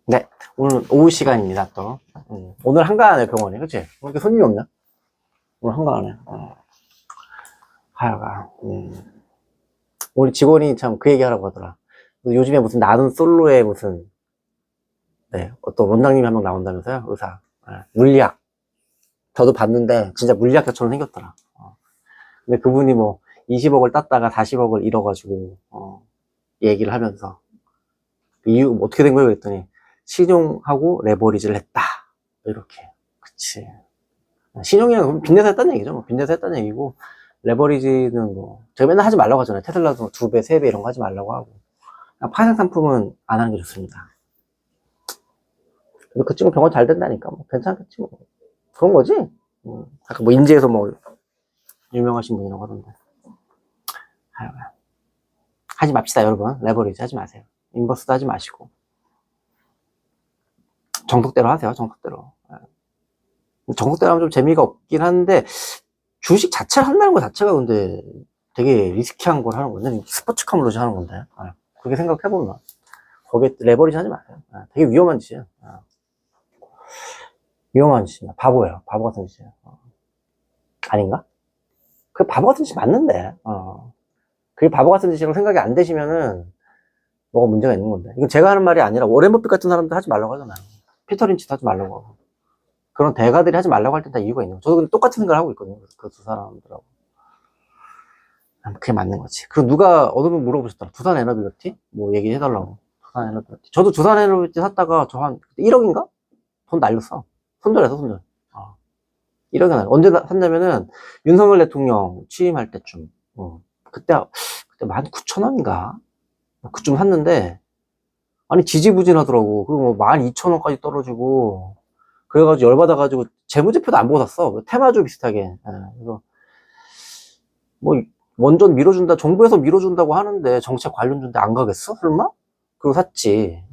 네, 오늘 오후 시간입니다, 또. 오늘 한가하네, 병원이. 그치? 왜 이렇게 손님이 없냐? 오늘 한가하네. 하여가. 우리 직원이 참 그 얘기 하라고 하더라. 요즘에 무슨 나는 솔로에 무슨, 네, 어떤 원장님이 한 명 나온다면서요? 의사. 물리학. 저도 봤는데, 진짜 물리학자처럼 생겼더라. 근데 그분이 뭐, 20억을 땄다가 40억을 잃어가지고, 얘기를 하면서. 그 이유, 어떻게 된 거예요? 그랬더니, 신용하고 레버리지를 했다. 이렇게. 그치. 신용이랑 빚내서 했다는 얘기죠. 뭐 빚내서 했다는 얘기고, 레버리지는 뭐, 제가 맨날 하지 말라고 하잖아요. 테슬라도 2배, 3배 이런 거 하지 말라고 하고. 파생 상품은 안 하는 게 좋습니다. 근데 그 친구 병원 잘 된다니까. 뭐, 괜찮겠지, 뭐. 그런 거지? 아까 뭐, 인제에서 뭐, 유명하신 분이라고 하던데. 하여간. 하지 맙시다, 여러분. 레버리지 하지 마세요. 인버스도 하지 마시고. 정석대로 하세요, 정석대로. 정석대로 하면 좀 재미가 없긴 한데, 주식 자체를 한다는 것 자체가 근데 되게 리스키한 걸 하는 건데, 스포츠카물로 하는 건데. 그렇게 생각해보면. 거기에 레버리지 하지 마세요. 되게 위험한 짓이에요. 위험한 짓이야. 바보예요. 바보 같은 짓이에요. 아닌가? 그 바보 같은 짓이 맞는데, 그게 바보 같은 짓이라고 생각이 안 되시면은, 뭐가 문제가 있는 건데. 이건 제가 하는 말이 아니라, 워렌 버핏 같은 사람들 하지 말라고 하잖아요. 피터 린치도 하지 말라고 하고. 그런 대가들이 하지 말라고 할 땐 다 이유가 있는 거죠. 저도 근데 똑같은 생각을 하고 있거든요. 그 두 사람들하고. 그게 맞는 거지. 그리고 누가, 어느 분 물어보셨더라. 두산 에너빌리티? 뭐 얘기해달라고. 두산 에너빌리티. 저도 두산 에너빌리티 샀다가 저 한 1억인가? 돈 날렸어. 손절해서 손절. 1억이 날려. 언제 샀냐면은, 윤석열 대통령 취임할 때쯤. 그때 19,000원인가? 그쯤 샀는데, 아니, 지지부진하더라고. 그리고 뭐 12,000원까지 떨어지고, 그래가지고 열받아가지고, 재무제표도 안 보고 샀어. 테마주 비슷하게. 그래서, 뭐, 원전 밀어준다, 정부에서 밀어준다고 하는데, 정책 관련주인데 안 가겠어? 설마? 그거 샀지.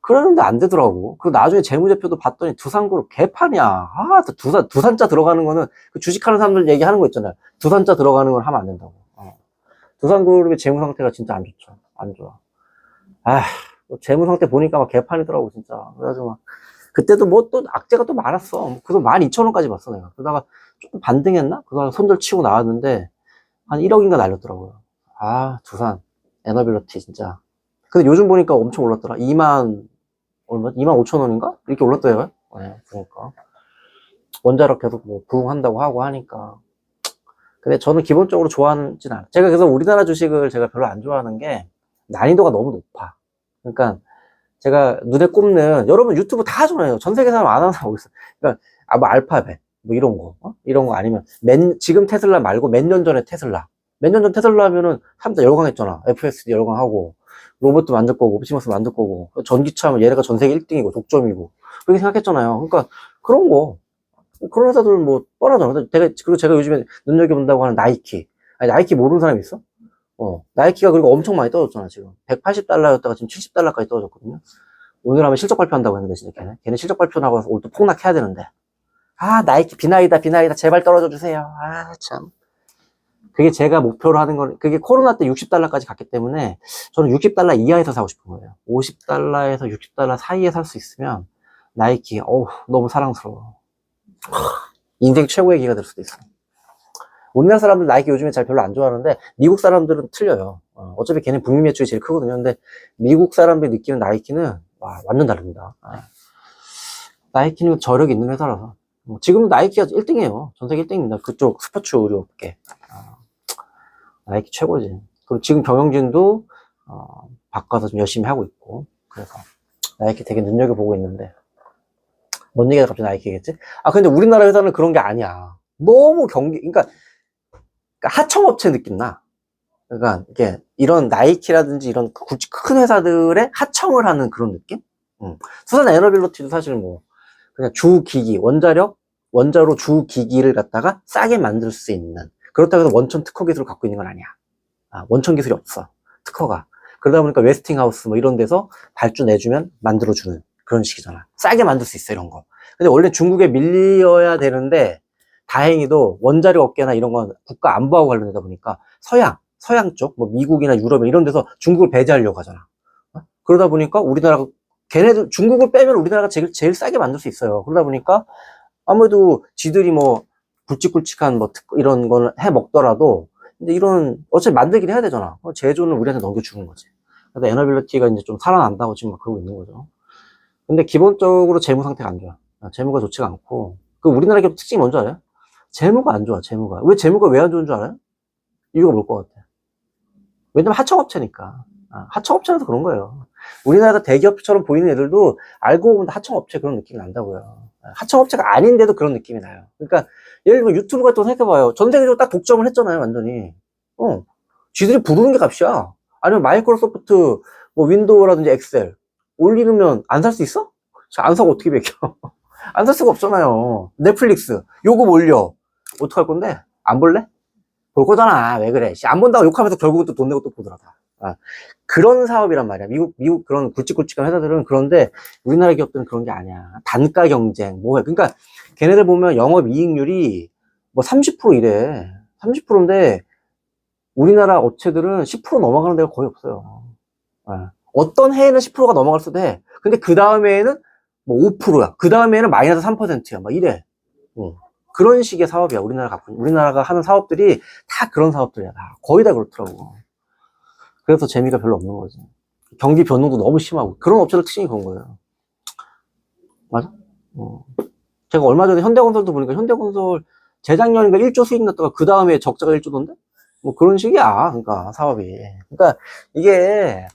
그러는데 안 되더라고. 그 나중에 재무제표도 봤더니 두산그룹 개판이야. 두산자 들어가는 거는, 그 주식하는 사람들 얘기하는 거 있잖아요. 두산자 들어가는 건 하면 안 된다고. 두산그룹의 재무 상태가 진짜 안 좋죠. 안 좋아. 재무 상태 보니까 막 개판이더라고, 진짜. 그래가지고 막, 그때도 뭐 또 악재가 또 많았어. 그래서 12,000원까지 봤어, 내가. 그러다가 조금 반등했나? 그러다가 손절 치고 나왔는데, 한 1억인가 날렸더라고요. 두산, 에너빌리티, 진짜. 근데 요즘 보니까 엄청 올랐더라. 2만 5천 원인가? 이렇게 올랐더라고요. 네, 그러니까. 원자력 계속 뭐 부흥한다고 하고 하니까. 근데 저는 기본적으로 좋아하진 않아요. 제가 그래서 우리나라 주식을 제가 별로 안 좋아하는 게, 난이도가 너무 높아. 그러니까, 제가 눈에 꼽는, 여러분 유튜브 다 하잖아요. 전 세계 사람 안 하는 사람 어디 있어. 그러니까, 뭐 알파벳, 뭐 이런 거, 이런 거 아니면, 지금 테슬라 말고 몇 년 전에 테슬라. 몇 년 전 테슬라 하면은 사람들 열광했잖아. FSD 열광하고, 로봇도 만들 거고, 옵티머스 만들 거고, 전기차 하면 얘네가 전 세계 1등이고, 독점이고, 그렇게 생각했잖아요. 그러니까, 그런 거. 그런 회사들 뭐, 뻔하잖아. 그리고 제가 요즘에 눈여겨본다고 하는 나이키. 아니, 나이키 모르는 사람 있어? 나이키가 그리고 엄청 많이 떨어졌잖아, 지금. 180달러였다가 지금 70달러까지 떨어졌거든요. 오늘 하면 실적 발표한다고 했는데, 진짜 걔네 실적 발표 나가서 오늘 또 폭락해야 되는데. 나이키, 비나이다, 제발 떨어져 주세요. 참. 그게 제가 목표로 하는 건, 그게 코로나 때 60달러까지 갔기 때문에, 저는 60달러 이하에서 사고 싶은 거예요. 50달러에서 60달러 사이에 살 수 있으면, 나이키, 너무 사랑스러워. 인생 최고의 기회가 될 수도 있어. 우리나라 사람들 나이키 요즘에 잘 별로 안 좋아하는데 미국 사람들은 틀려요. 어차피 걔는 북미 매출이 제일 크거든요. 근데 미국 사람들이 느끼는 나이키는 완전 다릅니다. 나이키는 저력이 있는 회사라서 지금은 나이키가 1등이에요. 전 세계 1등입니다. 그쪽 스포츠 의류 업계. 나이키 최고지. 그리고 지금 경영진도 바꿔서 좀 열심히 하고 있고 그래서 나이키 되게 눈여겨보고 있는데 뭔 얘기가 갑자기 나이키겠지? 근데 우리나라 회사는 그런 게 아니야. 너무 그러니까 하청업체 느낌 나. 그러니까, 이게, 이런 나이키라든지 이런 큰 회사들의 하청을 하는 그런 느낌? 수산 에너빌리티도 사실 뭐, 그냥 주기기, 원자로 주기기를 갖다가 싸게 만들 수 있는. 그렇다고 해서 원천 특허 기술을 갖고 있는 건 아니야. 원천 기술이 없어. 특허가. 그러다 보니까 웨스팅하우스 뭐 이런 데서 발주 내주면 만들어주는 그런 식이잖아. 싸게 만들 수 있어, 이런 거. 근데 원래 중국에 밀려야 되는데, 다행히도 원자력 업계나 이런 건 국가 안보하고 관련되다 보니까 서양 쪽, 뭐 미국이나 유럽 이런 데서 중국을 배제하려고 하잖아. 그러다 보니까 우리나라 걔네들, 중국을 빼면 우리나라가 제일 싸게 만들 수 있어요. 그러다 보니까 아무래도 지들이 뭐 굵직굵직한 뭐 이런 거를 해 먹더라도 근데 이런 어차피 만들긴 해야 되잖아. 제조는 우리한테 넘겨주는 거지. 그래서 에너빌리티가 이제 좀 살아난다고 지금 막 그러고 있는 거죠. 근데 기본적으로 재무 상태가 안 좋아. 재무가 좋지가 않고. 그 우리나라 기업 특징이 뭔지 알아요? 재무가 안 좋아, 재무가. 재무가 왜 안 좋은 줄 알아요? 이유가 뭘 것 같아? 왜냐면 하청업체니까. 하청업체라서 그런 거예요. 우리나라가 대기업처럼 보이는 애들도 알고 보면 하청업체 그런 느낌이 난다고요. 하청업체가 아닌데도 그런 느낌이 나요. 그러니까 예를 들면 유튜브 같은 거 생각해봐요. 전 세계적으로 딱 독점을 했잖아요, 완전히. 쥐들이 부르는 게 값이야. 아니면 마이크로소프트, 뭐 윈도우라든지 엑셀 올리면 안 살 수 있어? 안 사고 어떻게 베껴? 안 살 수가 없잖아요. 넷플릭스 요금 올려. 어떡할 건데? 안 볼래? 볼 거잖아. 왜 그래? 안 본다고 욕하면서 결국은 또 돈 내고 또 보더라. 그런 사업이란 말이야. 미국 그런 굵직굵직한 회사들은 그런데 우리나라 기업들은 그런 게 아니야. 단가 경쟁, 뭐해. 그러니까 걔네들 보면 영업 이익률이 뭐 30% 이래. 30%인데 우리나라 업체들은 10% 넘어가는 데가 거의 없어요. 어떤 해에는 10%가 넘어갈 수도 해. 근데 그 다음 해에는 뭐 5%야. 그 다음 해에는 마이너스 3%야. 막 이래. 그런 식의 사업이야. 우리나라가 하는 사업들이 다 그런 사업들이야. 거의 다 그렇더라고. 그래서 재미가 별로 없는 거지. 경기 변동도 너무 심하고. 그런 업체들 특징이 그런 거예요. 맞아? 제가 얼마 전에 현대건설도 보니까 현대건설 재작년인가 1조 수익 났다가 그 다음에 적자가 1조던데? 뭐 그런 식이야. 그러니까 사업이. 그러니까 이게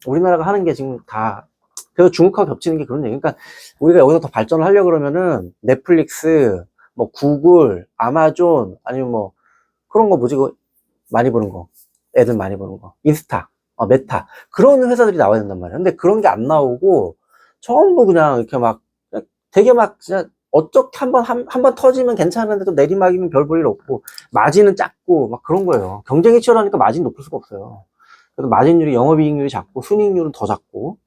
우리나라가 하는 게 지금 다 그래서 중국하고 겹치는 게 그런 얘기. 그러니까 우리가 여기서 더 발전을 하려고 그러면은 넷플릭스, 뭐 구글, 아마존 아니면 뭐 그런 거 뭐지? 많이 보는 거. 애들 많이 보는 거. 인스타, 메타. 그런 회사들이 나와야 된단 말이야. 근데 그런 게 안 나오고 전부 그냥 이렇게 막 되게 막 진짜 어떻게 한 번 터지면 괜찮은데 또 내리막이면 별 볼 일 없고 마진은 작고 막 그런 거예요. 경쟁이 치열하니까 마진 높을 수가 없어요. 그래서 마진율이 영업이익률이 작고 순이익률은 더 작고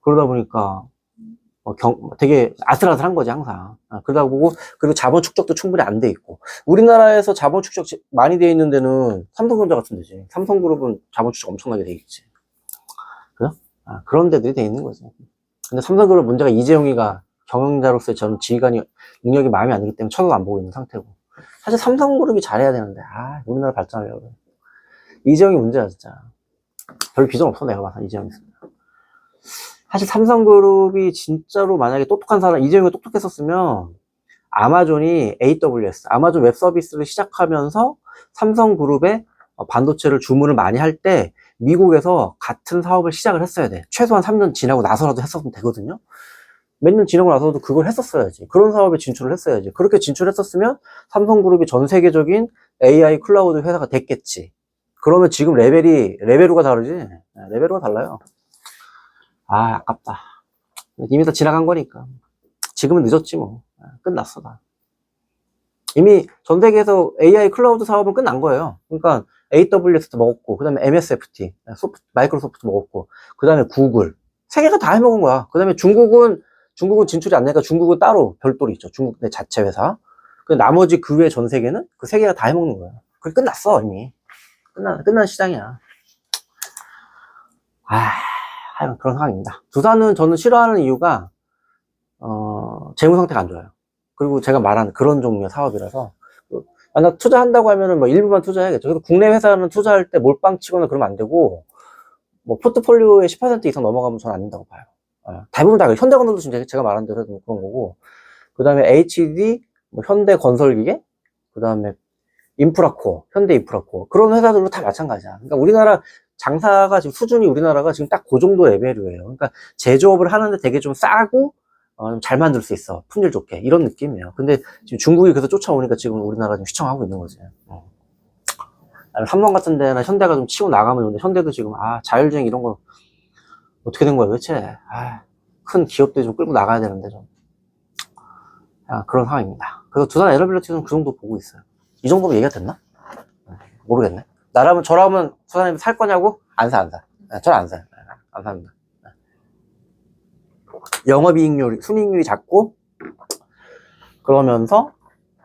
그러다 보니까 되게 아슬아슬한 거지 항상. 그러다 보고 그리고 자본 축적도 충분히 안 돼 있고 우리나라에서 자본 축적 많이 돼 있는 데는 삼성전자 같은 데지. 삼성그룹은 자본 축적 엄청나게 돼 있지. 그죠? 그런 데들이 돼 있는 거지. 근데 삼성그룹 문제가 이재용이가 경영자로서의 저는 지휘관이 능력이 마음에 안 들기 때문에 쳐다도 안 보고 있는 상태고 사실 삼성그룹이 잘해야 되는데 우리나라 발전하려고 이재용이 문제야 진짜. 별 비전 없어 내가 봐서 이재용이 있습니다. 사실 삼성그룹이 진짜로 만약에 똑똑한 사람, 이재용이 똑똑했었으면 아마존이 AWS, 아마존 웹 서비스를 시작하면서 삼성그룹의 반도체를 주문을 많이 할 때 미국에서 같은 사업을 시작을 했어야 돼. 최소한 3년 지나고 나서라도 했었으면 되거든요. 몇 년 지나고 나서도 그걸 했었어야지. 그런 사업에 진출을 했어야지. 그렇게 진출했었으면 삼성그룹이 전 세계적인 AI 클라우드 회사가 됐겠지. 그러면 지금 레벨로가 다르지? 레벨로가 달라요. 아깝다. 이미 다 지나간 거니까. 지금은 늦었지 뭐. 끝났어 다. 이미 전 세계에서 AI 클라우드 사업은 끝난 거예요. 그러니까 AWS도 먹었고, 그 다음에 MSFT, 마이크로소프트 먹었고, 그 다음에 구글. 세 개가 다 해먹은 거야. 그 다음에 중국은 진출이 안 되니까 중국은 따로 별도로 있죠. 중국 내 자체 회사. 그 나머지 그 외 전 세계는 그 세 개가 다 해먹는 거야. 그게 끝났어 이미. 끝난 시장이야. 하여간 그런 상황입니다. 두산은 저는 싫어하는 이유가 재무 상태가 안 좋아요. 그리고 제가 말한 그런 종류의 사업이라서 나 투자한다고 하면은 뭐 일부만 투자해야겠죠. 그래서 국내 회사는 투자할 때 몰빵 치거나 그러면 안 되고 뭐 포트폴리오의 10% 이상 넘어가면 저는 안 된다고 봐요. 대부분 다 그래요. 현대건설도 지금 제가 말한 대로 그런 거고 그 다음에 HD, 뭐 현대건설기계, 그 다음에 인프라코어, 현대인프라코어 그런 회사들도 다 마찬가지야. 그러니까 우리나라 장사가 지금 수준이 우리나라가 지금 딱 그 정도 레벨이에요. 그러니까 제조업을 하는데 되게 좀 싸고 잘 만들 수 있어. 품질 좋게. 이런 느낌이에요. 근데 지금 중국이 그래서 쫓아오니까 지금 우리나라가 좀 휘청하고 있는 거지. 삼성 같은 데나 현대가 좀 치고 나가면 좋은데 현대도 지금 자율주행 이런 거 어떻게 된 거야 도대체. 큰 기업들이 좀 끌고 나가야 되는데 좀 그런 상황입니다. 그래서 두산 에너빌리티는 그 정도 보고 있어요. 이 정도면 얘기가 됐나? 모르겠네. 저라면 두산에 살 거냐고? 안 사. 저는 안 사요. 안 삽니다. 순이익률이 작고, 그러면서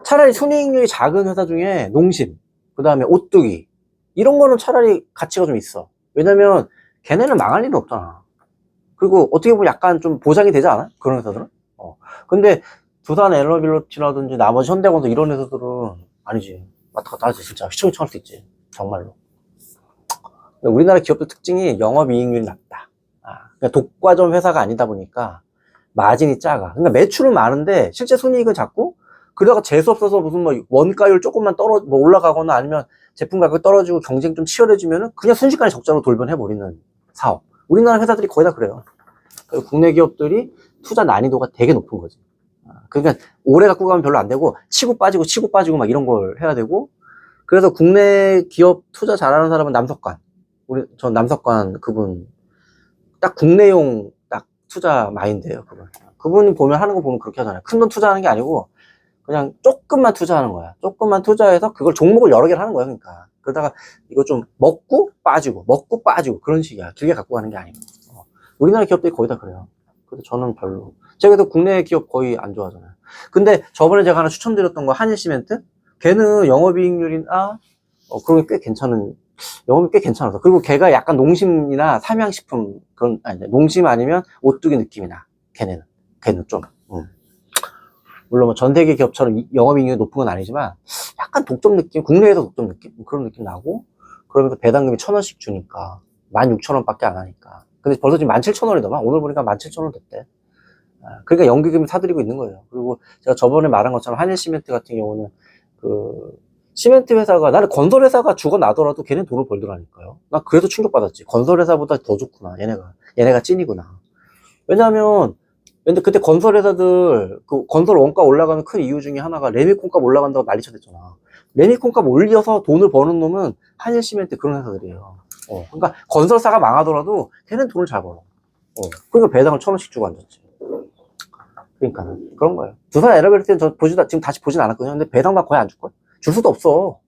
차라리 순이익률이 작은 회사 중에 농심, 그 다음에 오뚜기, 이런 거는 차라리 가치가 좀 있어. 왜냐면 걔네는 망할 일은 없잖아. 그리고 어떻게 보면 약간 좀 보장이 되지 않아? 그런 회사들은? 근데 두산 에너빌리티라든지 나머지 현대건설 이런 회사들은 아니지. 왔다 갔다 하지, 진짜. 휘청휘청 할 수 있지. 정말로. 우리나라 기업들 특징이 영업이익률이 낮다. 그러니까 독과점 회사가 아니다 보니까 마진이 작아. 그러니까 매출은 많은데 실제 손익은 작고, 그러다가 재수 없어서 무슨 뭐 원가율 조금만 뭐 올라가거나 아니면 제품 가격이 떨어지고 경쟁 좀 치열해지면은 그냥 순식간에 적자로 돌변해버리는 사업. 우리나라 회사들이 거의 다 그래요. 국내 기업들이 투자 난이도가 되게 높은 거지. 그러니까 오래 갖고 가면 별로 안 되고 치고 빠지고 막 이런 걸 해야 되고, 그래서 국내 기업 투자 잘하는 사람은 남석관. 전 남석관 그분 딱 국내용 딱 투자 마인드예요. 그분이 보면 하는 거 보면 그렇게 하잖아요. 큰 돈 투자하는 게 아니고 그냥 조금만 투자하는 거야. 조금만 투자해서 그걸 종목을 여러 개를 하는 거야. 그러니까 그러다가 이거 좀 먹고 빠지고 그런 식이야. 길게 갖고 가는 게 아니고. 우리나라 기업들이 거의 다 그래요. 그래서 저는 별로. 제가 또 국내 기업 거의 안 좋아하잖아요. 근데 저번에 제가 하나 추천드렸던 거 한일시멘트? 걔는 영업이익률이나 그런 게 꽤 괜찮은, 영업이 꽤 괜찮았어. 그리고 걔가 약간 농심이나 삼양식품 그런, 아니, 농심 아니면 오뚜기 느낌이나 걔는 좀. 물론 뭐 전 세계 기업처럼 영업이익률이 높은 건 아니지만 약간 독점 느낌, 국내에서 독점 느낌 그런 느낌 나고, 그러면서 배당금이 1,000원씩 주니까 16,000원밖에 안 하니까. 근데 벌써 지금 17,000원이더만. 오늘 보니까 17,000원 됐대. 그러니까 연기금을 사들이고 있는 거예요. 그리고 제가 저번에 말한 것처럼 한일시멘트 같은 경우는 그 시멘트 회사가, 나는 건설 회사가 죽어나더라도 걔는 돈을 벌더라니까요. 나 그래서 충격받았지. 건설 회사보다 더 좋구나. 얘네가 찐이구나. 왜냐면 근데 그때 건설 회사들 그 건설 원가 올라가는 큰 이유 중에 하나가 레미콘 값 올라간다고 난리 쳤댔잖아. 레미콘 값 올려서 돈을 버는 놈은 한일시멘트 그런 회사들이에요. 그러니까 건설사가 망하더라도 걔는 돈을 잘 벌어. 그러니까 배당을 1,000원씩 주고 앉았지. 그러니까는 그런 거예요. 두산 에너빌리티는 저 지금 다시 보진 않았거든요. 근데 배당 나 거의 안 줄걸? 줄 수도 없어.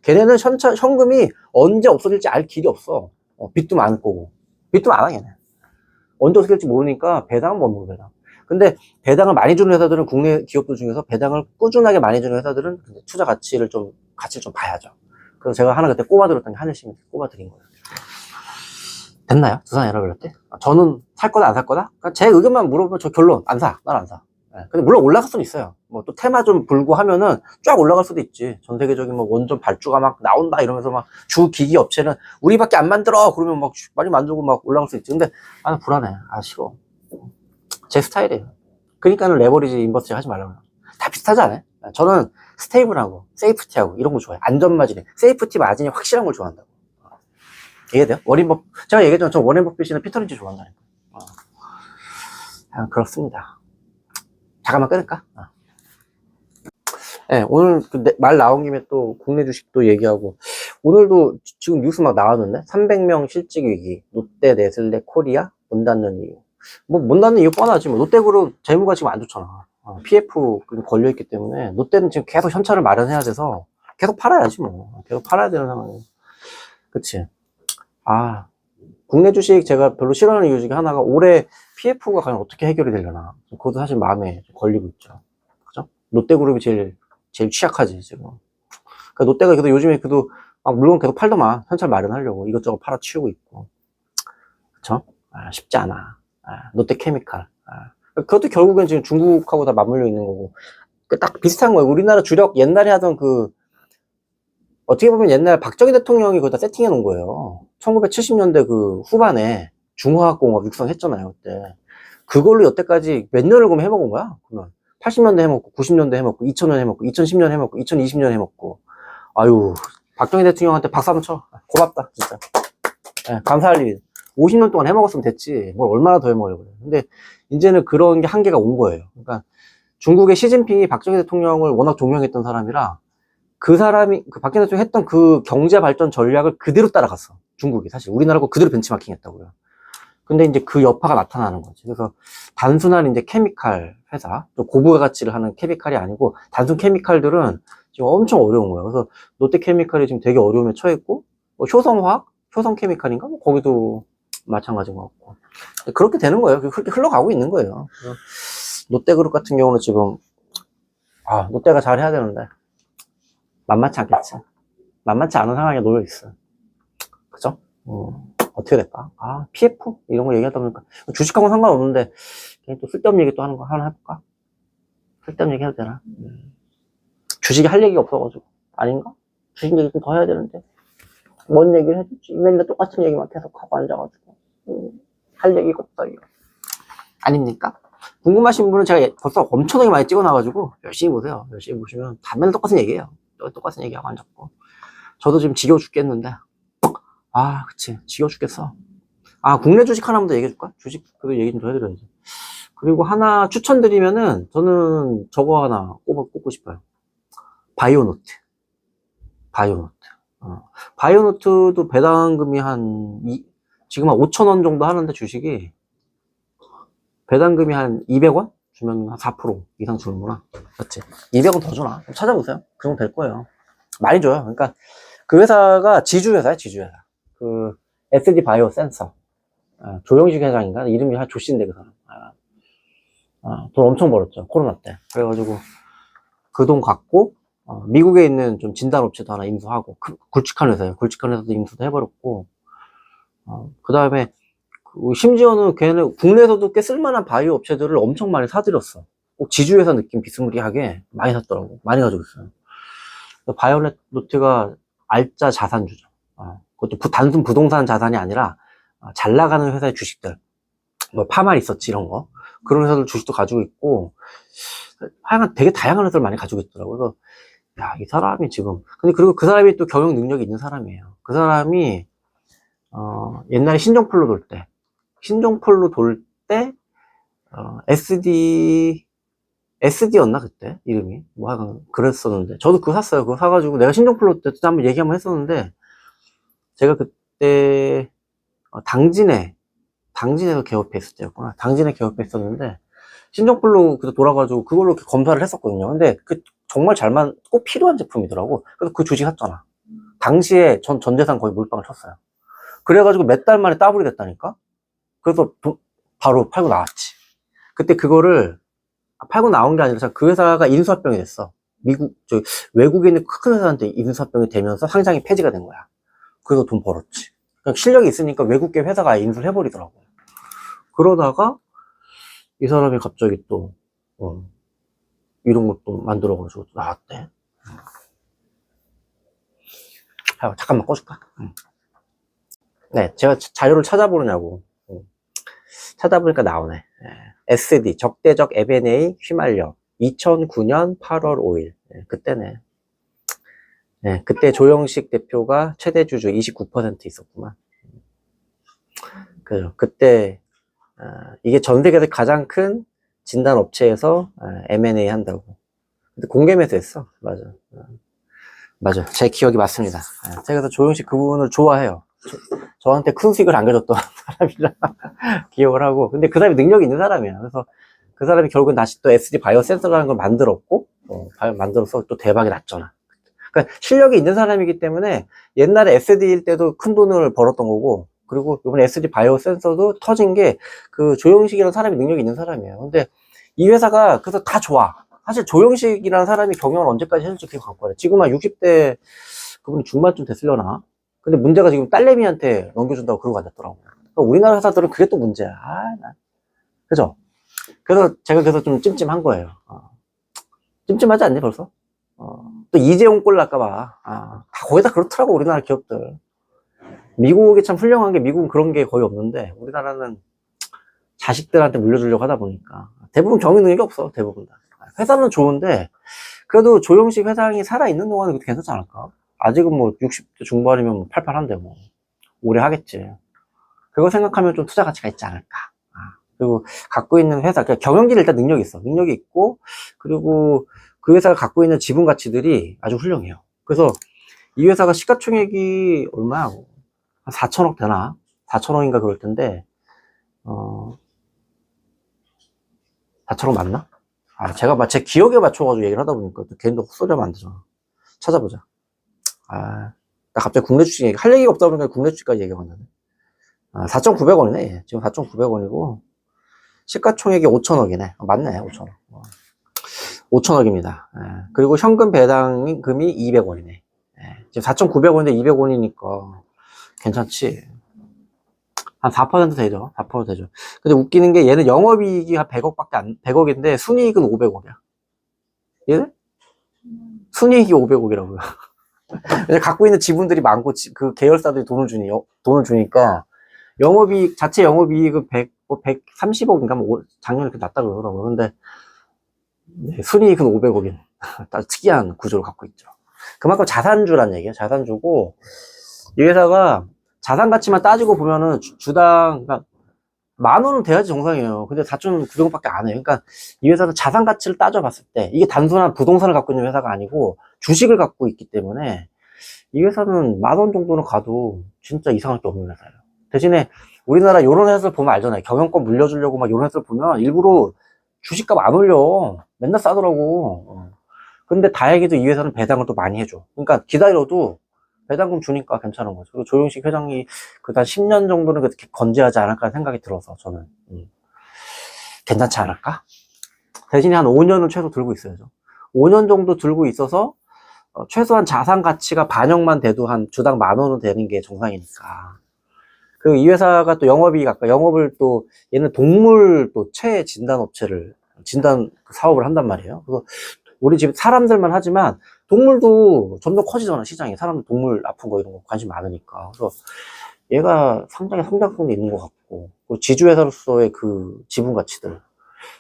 걔네는 현금이 언제 없어질지 알 길이 없어. 빚도 많을 거고. 빚도 많아, 걔네. 언제 없어질지 모르니까 배당은 못 먹어, 배당. 근데 배당을 많이 주는 회사들은, 국내 기업들 중에서 배당을 꾸준하게 많이 주는 회사들은 투자 가치를 좀 봐야죠. 그래서 제가 하나 그때 꼽아드렸던 게 한일시멘트 꼽아드린 거예요. 됐나요? 두산 에너빌리티? 저는 살 거다 안 살 거다? 그러니까 제 의견만 물어보면 저 결론 안 사. 난 안 사. 근데 물론 올라갈 수는 있어요. 뭐 또 테마 좀 불고 하면은 쫙 올라갈 수도 있지. 전 세계적인 뭐 원전 발주가 막 나온다 이러면서 막 주 기기 업체는 우리밖에 안 만들어 그러면 막 많이 만들고 막 올라갈 수 있지. 근데 나 불안해. 싫어. 제 스타일이에요. 그러니까는 레버리지 인버스 하지 말라고 해요. 다 비슷하지 않아요? 저는 스테이블하고 세이프티하고 이런 거 좋아해요. 안전 마진이, 세이프티 마진이 확실한 걸 좋아한다고. 이해돼요? 제가 얘기했잖아요. 저 워렌 버핏이나 피터 린치 좋아한다니까. 그렇습니다. 잠깐만 끊을까? 네, 오늘 말 나온 김에 또 국내 주식도 얘기하고, 오늘도 지금 뉴스 막 나왔는데 300명 실직 위기, 롯데, 네슬레, 코리아 문 닫는 이유. 뭐 문 닫는 이유 뻔하지. 뭐 롯데그룹 재무가 지금 안 좋잖아. PF 걸려있기 때문에 롯데는 지금 계속 현찰을 마련해야 돼서 계속 팔아야지 뭐. 계속 팔아야 되는 상황이에요. 그치? 국내 주식 제가 별로 싫어하는 이유 중에 하나가 올해 PF가 과연 어떻게 해결이 되려나. 그것도 사실 마음에 걸리고 있죠. 그죠? 롯데그룹이 제일 취약하지, 지금. 그러니까 롯데가 그래도 요즘에 막 물건 계속 팔더만. 현찰 마련하려고 이것저것 팔아치우고 있고. 그쵸? 쉽지 않아. 롯데케미칼. 그것도 결국엔 지금 중국하고 다 맞물려 있는 거고. 딱 비슷한 거예요. 우리나라 주력 옛날에 하던 어떻게 보면 옛날 박정희 대통령이 그거 다 세팅해 놓은 거예요. 1970년대 그 후반에 중화학공업 육성했잖아요, 그때. 그걸로 여태까지 몇 년을 그럼 해먹은 거야? 그러면 80년대 해먹고, 90년대 해먹고, 2000년 해먹고, 2010년 해먹고, 2020년 해먹고. 아유, 박정희 대통령한테 박수 한번 쳐. 고맙다, 진짜. 감사할 일. 50년 동안 해먹었으면 됐지. 뭘 얼마나 더 해먹으려고 그래. 근데 이제는 그런 게 한계가 온 거예요. 그러니까 중국의 시진핑이 박정희 대통령을 워낙 존경했던 사람이라 그 박정희 대통령이 했던 그 경제 발전 전략을 그대로 따라갔어. 중국이 사실 우리나라 거 그대로 벤치마킹 했다고요. 근데 이제 그 여파가 나타나는 거지. 그래서 단순한 이제 케미칼 회사, 또 고부가 가치를 하는 케미칼이 아니고 단순 케미칼들은 지금 엄청 어려운 거예요. 그래서 롯데케미칼이 지금 되게 어려움에 처했고, 효성화학, 효성케미칼인가? 뭐 거기도 마찬가지인 것 같고. 그렇게 되는 거예요. 그렇게 흘러가고 있는 거예요. 롯데그룹 같은 경우는 지금 롯데가 잘 해야 되는데 만만치 않겠지. 만만치 않은 상황에 놓여 있어. 그죠? 어떻게 될까? PF? 이런 거 얘기하다 보니까. 주식하고는 상관없는데, 괜히 또 쓸데없는 얘기 또 하나 해볼까? 쓸데없는 얘기 해도 되나? 주식이 할 얘기가 없어가지고. 아닌가? 주식 얘기 좀 더 해야 되는데. 뭔 얘기를 해줬지? 맨날 똑같은 얘기만 계속 하고 앉아가지고. 할 얘기가 없다, 이거. 아닙니까? 궁금하신 분은 제가 벌써 엄청나게 많이 찍어놔가지고, 열심히 보세요. 열심히 보시면, 다 맨날 똑같은 얘기예요. 똑같은 얘기하고 앉았고. 저도 지금 지겨워 죽겠는데. 그치. 지겨워 죽겠어. 국내 주식 하나만 더 얘기해줄까? 주식, 그래도 얘기 좀 더 해드려야지. 그리고 하나 추천드리면은, 저는 저거 하나 꼽고 싶어요. 바이오노트. 바이오노트도 배당금이 지금 한 5,000원 정도 하는데 주식이, 배당금이 한 200원? 주면 한 4% 이상 주는구나. 그렇지. 200원 더 주나? 좀 찾아보세요. 그 정도 될 거예요. 많이 줘요. 그러니까, 그 회사가 지주회사야, 지주회사. SD 바이오 센서. 조영식 회장인가? 이름이 조씨인데, 그 사람. 돈 엄청 벌었죠. 코로나 때. 그래가지고, 그 돈 갖고, 미국에 있는 좀 진단업체도 하나 인수하고, 굵직한 회사예요. 굵직한 회사도 인수도 해버렸고, 그 다음에, 심지어는 걔네, 국내에서도 꽤 쓸만한 바이오 업체들을 엄청 많이 사들였어. 꼭 지주회사 느낌 비스무리하게 많이 샀더라고. 많이 가지고 있어요. 바이오노트가 알짜 자산주죠. 그것도 단순 부동산 자산이 아니라, 잘 나가는 회사의 주식들. 뭐, 파마 리서치 이런 거. 그런 회사들 주식도 가지고 있고, 하여간 되게 다양한 회사를 많이 가지고 있더라고요. 그래서, 야, 이 사람이 지금. 근데 그리고 그 사람이 또 경영 능력이 있는 사람이에요. 그 사람이, 옛날에 신종플로 돌 때, SD였나, 그때? 이름이. 뭐 하여간, 그랬었는데. 저도 그거 샀어요. 그거 사가지고, 내가 신종플로 때 한번 얘기 한번 했었는데, 제가 그때, 당진에서 개업해 있을 때였구나. 당진에 개업해 있었는데, 신종플로 그때 돌아가지고 그걸로 이렇게 검사를 했었거든요. 근데 정말 꼭 필요한 제품이더라고. 그래서 그 주식 샀잖아. 당시에 전 재산 거의 몰빵을 쳤어요. 그래가지고 몇 달 만에 더블이 됐다니까? 그래서 바로 팔고 나왔지. 그때 그거를 팔고 나온 게 아니라 그 회사가 인수합병이 됐어. 외국에 있는 큰 회사한테 인수합병이 되면서 상장이 폐지가 된 거야. 그래서 돈 벌었지. 실력이 있으니까 외국계 회사가 인수를 해버리더라고. 그러다가 이 사람이 갑자기 또 이런 것도 만들어가지고 나왔대. 잠깐만 꺼줄까? 네, 제가 자료를 찾아보느냐고. 찾아보니까 나오네. SD, 적대적 M&A 휘말려. 2009년 8월 5일. 그때네. 네, 그때 조영식 대표가 최대 주주 29% 있었구만. 그때, 이게 전 세계에서 가장 큰 진단 업체에서 M&A 한다고. 근데 공개 매수했어. 맞아. 제 기억이 맞습니다. 제가 그래서 조영식 그분을 좋아해요. 저한테 큰 수익을 안겨줬던 사람이라 기억을 하고. 근데 그 사람이 능력이 있는 사람이야. 그래서 그 사람이 결국은 다시 또 SD 바이오 센서라는 걸 만들었고, 만들어서 또 대박이 났잖아. 그러니까 실력이 있는 사람이기 때문에 옛날에 SD일 때도 큰 돈을 벌었던 거고, 그리고 이번에 SD 바이오 센서도 터진 게 그 조영식이라는 사람이 능력이 있는 사람이에요. 근데 이 회사가 그래서 다 좋아. 사실 조영식이라는 사람이 경영을 언제까지 해줄지 그게 관건이야. 지금 한 60대 그분이 중반쯤 됐으려나? 근데 문제가 지금 딸내미한테 넘겨준다고 그러고 앉았더라고. 그러니까 우리나라 회사들은 그게 또 문제야. 그죠? 그래서 제가 좀 찜찜한 거예요. 찜찜하지 않니 벌써? 또 이재용 꼴 날까봐. 다 거의 다 그렇더라고 우리나라 기업들. 미국이 참 훌륭한 게 미국은 그런 게 거의 없는데 우리나라는 자식들한테 물려주려고 하다 보니까 대부분 경영 능력이 없어. 대부분 다. 회사는 좋은데 그래도 조영식 회장이 살아있는 동안은 그것도 괜찮지 않을까? 아직은 뭐 60대 중반이면 팔팔한데 뭐 오래 하겠지. 그거 생각하면 좀 투자 가치가 있지 않을까. 그리고 갖고 있는 회사, 그러니까 경영진은 일단 능력이 있어. 능력이 있고 그리고 그 회사가 갖고 있는 지분 가치들이 아주 훌륭해요. 그래서 이 회사가 시가총액이 얼마야? 한 4천억 되나? 4천억인가 그럴 텐데 4천억 맞나? 제가 제 기억에 맞춰가지고 얘기를 하다 보니까 또 개인도 헛소리하면 안 되잖아. 찾아보자. 나 갑자기 국내 주식 할 얘기가 없다 보니까 국내 주식까지 얘기가 왔네. 4,900원이네. 지금 4,900원이고 시가총액이 5천억이네. 맞네, 5천억. 5천억입니다. 그리고 현금 배당금이 200원이네. 지금 4,900원인데 200원이니까 괜찮지. 한 4% 되죠. 4% 되죠. 근데 웃기는 게 얘는 영업이익이 한 100억인데 순이익은 500억이야. 얘는? 순이익이 500억이라고요. 갖고 있는 지분들이 많고, 그 계열사들이 돈을 주니까, 자체 영업이익은 130억인가, 뭐, 작년에 그렇게 났다 그러더라고요. 근데, 네, 순이익은 500억인. 특이한 구조를 갖고 있죠. 그만큼 자산주란 얘기예요. 자산주고, 이 회사가 자산 가치만 따지고 보면은 주당, 그러니까 10,000원은 돼야지 정상이에요. 근데 4.900원밖에 안 해요. 그러니까 이 회사는 자산 가치를 따져봤을 때, 이게 단순한 부동산을 갖고 있는 회사가 아니고, 주식을 갖고 있기 때문에, 이 회사는 10,000원 정도는 가도 진짜 이상할 게 없는 회사예요. 대신에 우리나라 요런 회사를 보면 알잖아요. 경영권 물려주려고 막 요런 회사를 보면 일부러 주식값 안 올려. 맨날 싸더라고. 근데 다행히도 이 회사는 배당을 또 많이 해줘. 그러니까 기다려도 배당금 주니까 괜찮은 거죠. 그리고 조영식 회장이 그한 10년 정도는 그렇게 건재하지 않을까 생각이 들어서 저는 괜찮지 않을까? 대신에 한 5년은 최소 들고 있어야죠. 5년 정도 들고 있어서 최소한 자산 가치가 반영만 돼도 한 주당 10,000원은 되는 게 정상이니까. 그리고 이 회사가 또 아까 영업을 또, 얘는 동물 또 체해 진단 사업을 한단 말이에요. 그래서 우리 집 사람들만 하지만 동물도 점점 커지잖아, 시장이. 사람들 동물 아픈 거 이런 거 관심 많으니까. 그래서 얘가 상당히 성장성도 있는 것 같고, 그리고 지주회사로서의 그 지분 가치들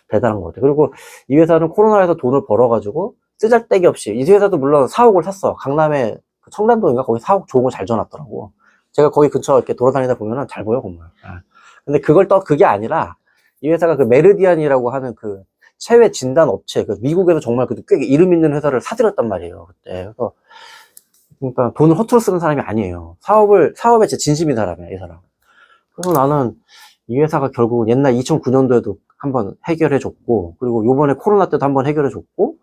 대단한 것 같아요. 그리고 이 회사는 코로나에서 돈을 벌어가지고 쓰잘데기 없이, 이 회사도 물론 사옥을 샀어. 강남에 청담동인가 거기 사옥 좋은 거 잘 지어놨더라고. 제가 거기 근처 이렇게 돌아다니다 보면은 잘 보여, 건물. 근데 그게 아니라 이 회사가 그 메르디안이라고 하는 그 체외 진단 업체, 그 미국에서 정말 꽤 이름 있는 회사를 사들였단 말이에요, 그때. 그래서 그러니까 돈을 허투루 쓰는 사람이 아니에요. 사업에 진짜 진심인 사람이야, 이 사람. 그래서 나는 이 회사가 결국 옛날 2009년도에도 한번 해결해줬고, 그리고 요번에 코로나 때도 한번 해결해줬고,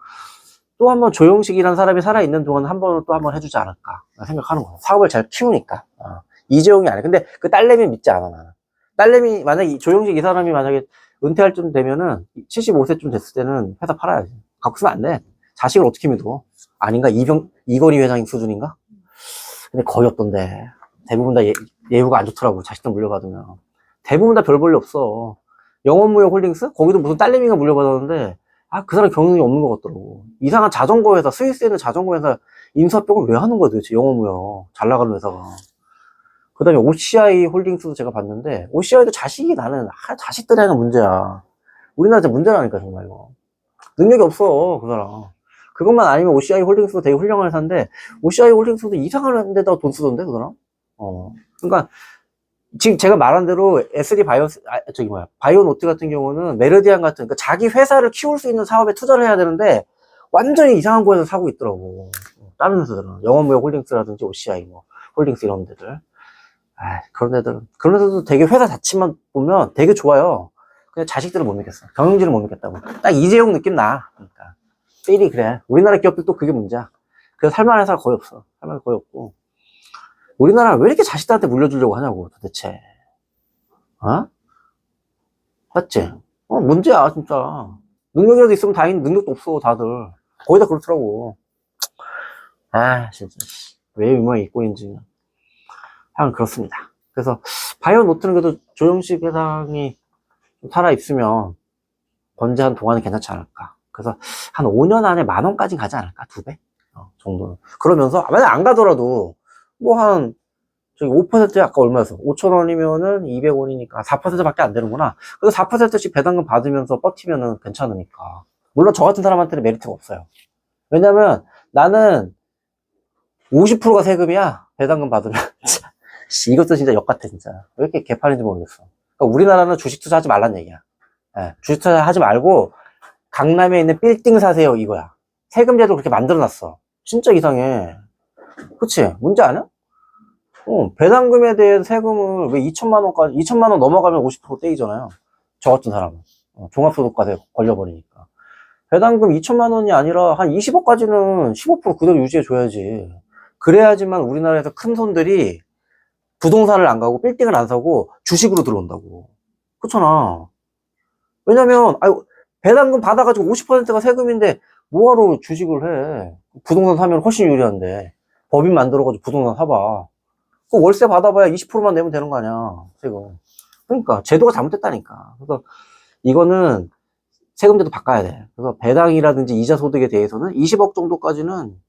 또 한번 조영식이라는 사람이 살아있는 동안 한 번은 또 한번 해주지 않을까 생각하는 거예요. 사업을 잘 키우니까. 이재용이 아니야. 근데 그 딸내미 믿지 않아, 나는. 딸내미, 만약에 조영식 이 사람이 만약에 은퇴할 쯤 되면은 75세쯤 됐을 때는 회사 팔아야지. 갖고 있으면 안 돼. 자식을 어떻게 믿어? 아닌가? 이건희 회장님 수준인가? 근데 거의 없던데. 대부분 다 예후가 안 좋더라고. 자식들 물려받으면. 대부분 다 별 볼일 없어. 영원무역 홀딩스? 거기도 무슨 딸내미가 물려받았는데, 그 사람 경영이 없는 것 같더라고. 이상한 자전거 회사, 스위스에 있는 자전거 회사 인수합병을 왜 하는 거야, 도대체, 영어무역. 잘 나가는 회사가. 그 다음에 OCI 홀딩스도 제가 봤는데, OCI도 자식들이 하는 문제야. 우리나라 진짜 문제라니까, 정말 이거. 능력이 없어, 그 사람. 그것만 아니면 OCI 홀딩스도 되게 훌륭한 회사인데, OCI 홀딩스도 이상한 데다가 돈 쓰던데, 그 사람? 그러니까, 지금 제가 말한 대로 S3 바이오노트 같은 경우는 메르디안 같은, 그러니까 자기 회사를 키울 수 있는 사업에 투자를 해야 되는데, 완전히 이상한 곳에서 사고 있더라고. 다른 회사들은. 영어무역 홀딩스라든지 OCI 홀딩스 이런 데들. 그런 애들도 되게 회사 자체만 보면 되게 좋아요. 그냥 자식들을 못 믿겠어. 경영진을 못 믿겠다고. 딱 이재용 느낌 나. 그러니까. 필이 그래. 우리나라 기업들도 그게 문제야. 그래서 살만한 회사가 거의 없어. 살만한 거의 없고. 우리나라는 왜 이렇게 자식들한테 물려주려고 하냐고, 도대체. 맞지? 문제야, 진짜. 능력이라도 있으면 다행히 능력도 없어, 다들. 거의 다 그렇더라고. 진짜. 왜 유명이 있고 있는지. 하여간 그렇습니다. 그래서, 바이오노트는 그래도 조영식 회장이 살아있으면, 건재한 동안은 괜찮지 않을까. 그래서, 한 5년 안에 10,000원까지 가지 않을까? 2배? 정도는. 그러면서, 만약 안 가더라도, 5% 아까 얼마였어? 5,000원이면은 200원이니까 4%밖에 안 되는구나. 그래서 4%씩 배당금 받으면서 버티면은 괜찮으니까. 물론 저 같은 사람한테는 메리트가 없어요. 왜냐면 나는 50%가 세금이야. 배당금 받으면. 이것도 진짜 역 같아, 진짜. 왜 이렇게 개판인지 모르겠어. 그러니까 우리나라는 주식 투자하지 말란 얘기야. 주식 투자하지 말고 강남에 있는 빌딩 사세요, 이거야. 세금 제도 그렇게 만들어놨어. 진짜 이상해. 그치? 문제 아니야? 배당금에 대한 세금을 왜 2천만 원 넘어가면 50% 떼이잖아요. 저 같은 사람은. 종합소득과세 걸려버리니까. 배당금 2천만 원이 아니라 한 20억까지는 15% 그대로 유지해줘야지. 그래야지만 우리나라에서 큰 손들이 부동산을 안 가고 빌딩을 안 사고 주식으로 들어온다고. 그렇잖아. 왜냐면, 배당금 받아가지고 50%가 세금인데 뭐하러 주식을 해. 부동산 사면 훨씬 유리한데. 법인 만들어가지고 부동산 사봐. 그 월세 받아봐야 20%만 내면 되는 거 아니야, 세금. 그러니까 제도가 잘못됐다니까. 그래서 이거는 세금제도 바꿔야 돼. 그래서 배당이라든지 이자 소득에 대해서는 20억 정도까지는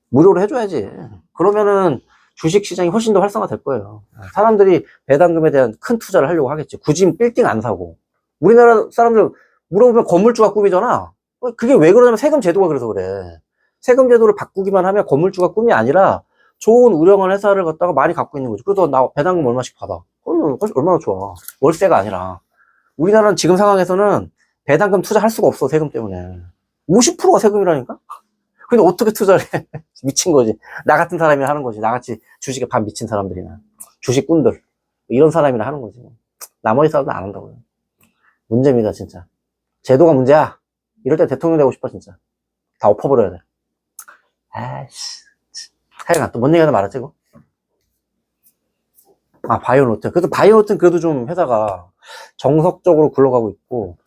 무료로 해줘야지. 그러면은 주식 시장이 훨씬 더 활성화될 거예요. 사람들이 배당금에 대한 큰 투자를 하려고 하겠지. 굳이 빌딩 안 사고. 우리나라 사람들 물어보면 건물주가 꿈이잖아. 그게 왜 그러냐면 세금 제도가 그래서 그래. 세금 제도를 바꾸기만 하면 건물주가 꿈이 아니라 좋은 우량한 회사를 갖다가 많이 갖고 있는 거지. 그래서 나 배당금 얼마씩 받아. 그러면 얼마나 좋아. 월세가 아니라. 우리나라는 지금 상황에서는 배당금 투자할 수가 없어, 세금 때문에. 50%가 세금이라니까? 근데 어떻게 투자를 해? 미친 거지. 나 같은 사람이 하는 거지. 나같이 주식에 반 미친 사람들이나. 주식꾼들. 이런 사람이나 하는 거지. 나머지 사람들은 안 한다고요. 문제입니다, 진짜. 제도가 문제야. 이럴 때 대통령 되고 싶어, 진짜. 다 엎어버려야 돼. 아이씨. 하여간 또 뭔 얘기 하나 말았지, 이거? 아, 바이오노튼. 그래도 바이오노튼 그래도 좀 회사가 정석적으로 굴러가고 있고.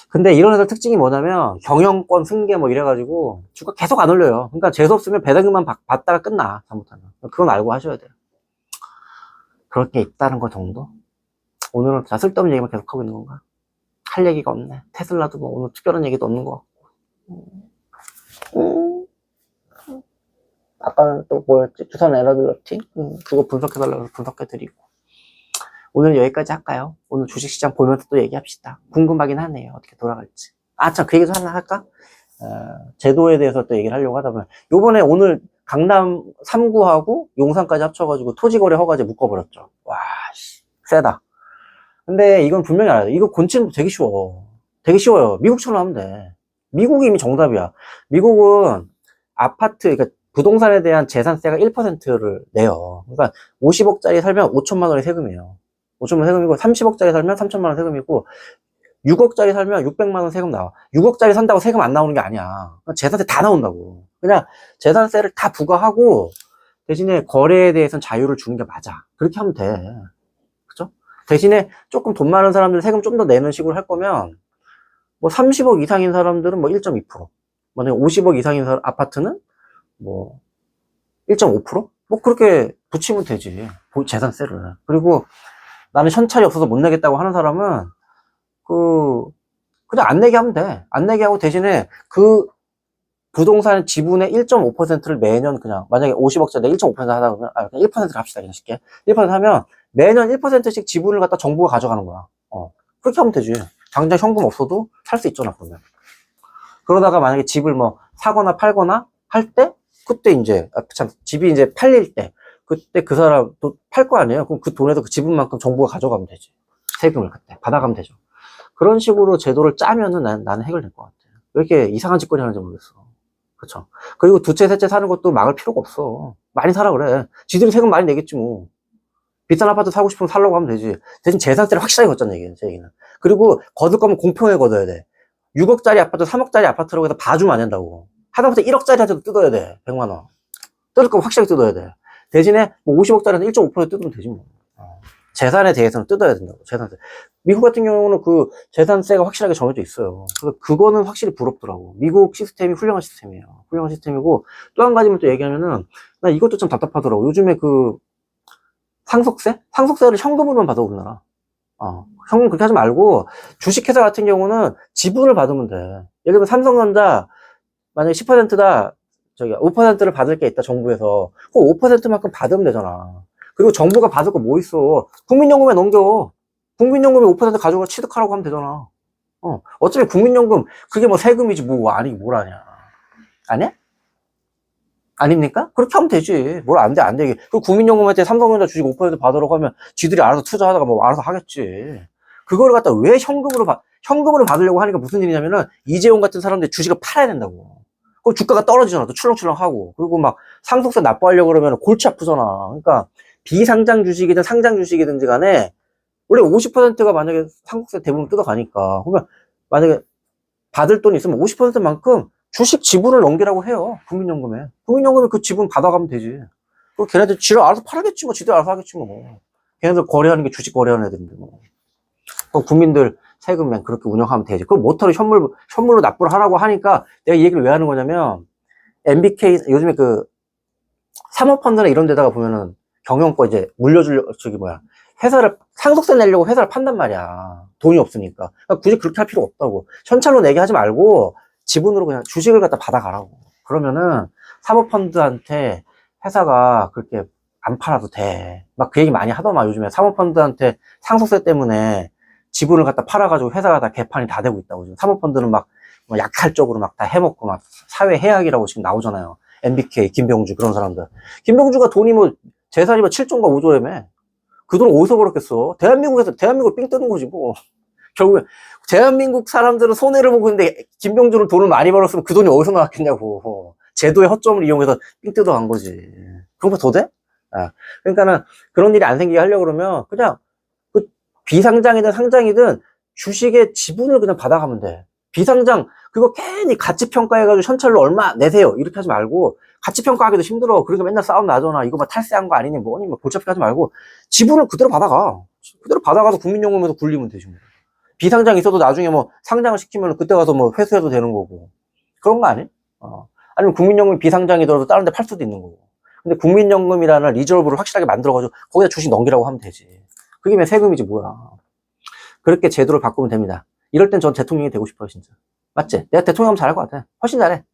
근데 이런 회사 특징이 뭐냐면 경영권 승계 뭐 이래가지고 주가 계속 안 올려요. 그러니까 재수없으면 배당금만 받다가 끝나. 잘못하면. 그건 알고 하셔야 돼요. 그럴 게 있다는 거 정도? 오늘은 다 쓸데없는 얘기만 계속 하고 있는 건가? 할 얘기가 없네. 테슬라도 뭐 오늘 특별한 얘기도 없는 거 같고. 아까는 또 뭐였지? 두산 에너빌러티? 그거 분석해달라고 해서 분석해드리고. 오늘 여기까지 할까요? 오늘 주식시장 보면서 또 얘기합시다. 궁금하긴 하네요. 어떻게 돌아갈지. 아, 참, 그 얘기 좀 하나 할까? 제도에 대해서 또 얘기를 하려고 하다 보면, 요번에 오늘 강남 3구하고 용산까지 합쳐가지고 토지거래 허가제 묶어버렸죠. 와, 씨, 세다. 근데 이건 분명히 알아야 돼. 이거 고치는 거 되게 쉬워. 되게 쉬워요. 미국처럼 하면 돼. 미국이 이미 정답이야. 미국은 아파트, 그러니까 부동산에 대한 재산세가 1%를 내요. 그러니까 50억짜리 살면 5천만 원의 세금이에요. 5천만 원 세금이고 30억짜리 살면 3천만 원 세금이고 6억짜리 살면 600만 원 세금 나와. 6억짜리 산다고 세금 안 나오는 게 아니야. 재산세 다 나온다고. 그냥 재산세를 다 부과하고 대신에 거래에 대해서는 자유를 주는 게 맞아. 그렇게 하면 돼. 그죠? 대신에 조금 돈 많은 사람들 세금 좀 더 내는 식으로 할 거면 뭐 30억 이상인 사람들은 뭐 1.2%. 만약에 50억 이상인 아파트는 뭐 1.5%? 뭐 그렇게 붙이면 되지. 재산세를. 그리고 나는 현찰이 없어서 못 내겠다고 하는 사람은 그냥 안 내게 하면 돼. 안 내게 하고 대신에 그 부동산 지분의 1.5%를 매년 그냥 만약에 50억짜리 1.5% 하다 보면 그냥 1%를 합시다. 그냥 쉽게 1% 하면 매년 1%씩 지분을 갖다 정부가 가져가는 거야. 그렇게 하면 되지. 당장 현금 없어도 살 수 있잖아. 그러면 그러다가 만약에 집을 뭐 사거나 팔거나 할 때 그때 이제 집이 이제 팔릴 때 그때 그 사람 또 팔 거 아니에요. 그럼 그 돈에서 그 지분만큼 정부가 가져가면 되지. 세금을 그때 받아가면 되죠. 그런 식으로 제도를 짜면은 나는 해결될 것 같아요. 왜 이렇게 이상한 짓거리 하는지 모르겠어. 그렇죠. 그리고 두채, 셋째 사는 것도 막을 필요가 없어. 많이 사라 그래. 지들이 세금 많이 내겠지 뭐. 비싼 아파트 사고 싶으면 살라고 하면 되지. 대신 재산세를 확실하게 걷자는 얘기예요. 제 얘기는. 그리고 거둘 거면 공평하게 걷어야 돼. 6억짜리 아파트, 3억짜리 아파트라고 해서 봐주면 안 된다고. 하다못해 1억짜리한테도 뜯어야 돼. 100만 원. 뜯을 거면 확실하게 뜯어야 돼. 대신에 뭐 50억짜리한테 1.5% 뜯으면 되지 뭐. 재산에 대해서는 뜯어야 된다고. 재산세. 미국 같은 경우는 그 재산세가 확실하게 정해져 있어요. 그래서 그거는 확실히 부럽더라고. 미국 시스템이 훌륭한 시스템이에요. 훌륭한 시스템이고 또 한 가지만 또 얘기하면은 나 이것도 좀 답답하더라고. 요즘에 그 상속세? 상속세를 현금으로만 받아 우리나라. 현금 그렇게 하지 말고 주식회사 같은 경우는 지분을 받으면 돼. 예를 들면 삼성전자 만약에 10%다 저기 5%를 받을 게 있다 정부에서 그 5%만큼 받으면 되잖아. 그리고 정부가 받을 거 뭐 있어? 국민연금에 넘겨. 국민연금에 5% 가져가 취득하라고 하면 되잖아. 어차피 국민연금 그게 뭐 세금이지 뭐 아니 뭘 아냐? 아니야? 아닙니까? 그렇게 하면 되지. 뭘 안 돼, 안 되게. 그 국민연금한테 삼성전자 주식 5% 받으라고 하면 지들이 알아서 투자하다가 뭐 알아서 하겠지. 그거를 갖다 왜 현금으로 받으려고 하니까 무슨 일이냐면은 이재용 같은 사람들이 주식을 팔아야 된다고. 그럼 주가가 떨어지잖아. 또 출렁출렁하고. 그리고 막 상속세 납부하려고 그러면 골치 아프잖아. 그러니까 비상장 주식이든 상장 주식이든지 간에 원래 50%가 만약에 상속세 대부분 뜯어가니까 그러면 만약에 받을 돈이 있으면 50%만큼 주식 지분을 넘기라고 해요. 국민연금에. 국민연금에 그 지분 받아가면 되지. 그리고 걔네들 지를 알아서 팔겠지 뭐. 지들 알아서 하겠지 뭐. 걔네들 거래하는 게 주식 거래하는 애들인데 뭐. 그럼 국민들 세금만 그렇게 운영하면 되지. 그럼 모터를 현물로 납부를 하라고 하니까 내가 이 얘기를 왜 하는 거냐면 MBK 요즘에 그 사모펀드나 이런 데다가 보면은 경영권 이제 물려줄 저기 뭐야 회사를, 상속세 내려고 회사를 판단 말이야. 돈이 없으니까. 그러니까 굳이 그렇게 할 필요 없다고. 현찰로 내게 하지 말고 지분으로 그냥 주식을 갖다 받아가라고. 그러면은 사모펀드한테 회사가 그렇게 안 팔아도 돼. 막 그 얘기 많이 하더만, 요즘에. 사모펀드한테 상속세 때문에 지분을 갖다 팔아가지고 회사가 다 개판이 다 되고 있다고. 지금 사모펀드는 막 약탈적으로 막 다 해먹고 막 사회 해악이라고 지금 나오잖아요. MBK, 김병주, 그런 사람들. 김병주가 돈이 뭐, 재산이 뭐 7조인가 5조라며. 그 돈을 어디서 벌었겠어? 대한민국을 삥 뜨는 거지, 뭐. 결국에, 대한민국 사람들은 손해를 보고 있는데, 김병주는 돈을 많이 벌었으면 그 돈이 어디서 나왔겠냐고. 제도의 허점을 이용해서 삥 뜯어간 거지. 그런 거 더 돼? 아, 그러니까는 그런 일이 안 생기게 하려고 그러면, 그냥, 그 비상장이든 상장이든 주식의 지분을 그냥 받아가면 돼. 비상장, 그거 괜히 가치평가해가지고 현찰로 얼마 내세요. 이렇게 하지 말고, 가치평가하기도 힘들어. 그러니까 맨날 싸움 나잖아. 이거 막 탈세한 거 아니니, 뭐니, 뭐 골치 아프게 하지 말고, 지분을 그대로 받아가. 그대로 받아가서 국민연금에서 굴리면 되지, 뭐. 비상장 있어도 나중에 뭐 상장을 시키면 그때 가서 뭐 회수해도 되는 거고. 그런 거 아니? 아니면 국민연금이 비상장이더라도 다른 데 팔 수도 있는 거고. 근데 국민연금이라는 리저브를 확실하게 만들어가지고 거기다 주식 넘기라고 하면 되지. 그게 왜 세금이지, 뭐야. 그렇게 제도를 바꾸면 됩니다. 이럴 땐 전 대통령이 되고 싶어요, 진짜. 맞지? 내가 대통령 하면 잘할 것 같아. 훨씬 잘해.